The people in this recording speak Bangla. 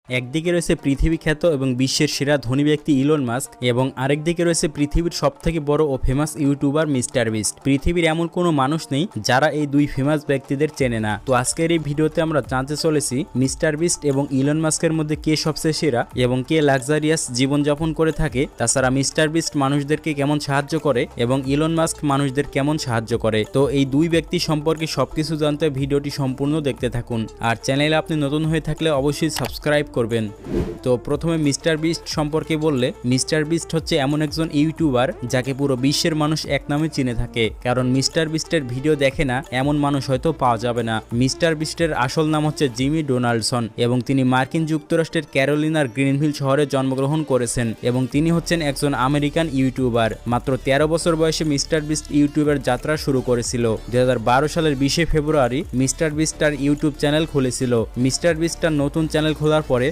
একদিকে রয়েছে পৃথিবী খ্যাত এবং বিশ্বের সেরা ধনী ব্যক্তি ইলন মাস্ক এবং আরেকদিকে রয়েছে পৃথিবীর সবথেকে বড় ও ফেমাস ইউটিউবার মিস্টার বিস্ট। পৃথিবীর এমন কোনো মানুষ নেই যারা এই দুই ফেমাস ব্যক্তিদের চেনে না। তো আজকের এই ভিডিওতে আমরা জানতে চলেছি মিস্টার বিস্ট এবং ইলন মাস্কের মধ্যে কে সবচেয়ে সেরা এবং কে লাক্সারিয়াস জীবনযাপন করে থাকে। তাছাড়া মিস্টার বিস্ট মানুষদেরকে কেমন সাহায্য করে এবং ইলন মাস্ক মানুষদের কেমন সাহায্য করে। তো এই দুই ব্যক্তি সম্পর্কে সবকিছু জানতে ভিডিওটি সম্পূর্ণ দেখতে থাকুন। আর চ্যানেলে আপনি নতুন হয়ে থাকলে অবশ্যই সাবস্ক্রাইব করবেন। তো প্রথমে মিস্টার বিস্ট সম্পর্কে বললে, মিস্টার বিস্ট হচ্ছে এমন একজন ইউটিউবার যাকে পুরো বিশ্বের মানুষ এক নামে চিনে থাকে, কারণ মিস্টার বিস্টের ভিডিও দেখে না এমন মানুষ হয়তো পাওয়া যাবে না। মিস্টার বিস্টের আসল নাম হচ্ছে জিমি ডোনাল্ডসন এবং তিনি মার্কিন যুক্তরাষ্ট্রের ক্যারোলিনার গ্রিনভিল শহরে জন্মগ্রহণ করেছেন এবং তিনি হচ্ছেন একজন আমেরিকান ইউটিউবার। মাত্র 13 বছর বয়সে মিস্টার বিস্ট ইউটিউবের যাত্রা শুরু করেছিল। 2012 সালের 20 ফেব্রুয়ারি মিস্টার বিস্ট তার ইউটিউব চ্যানেল খুলেছিল। মিস্টার বিস্ট তার নতুন চ্যানেল খোলার পরে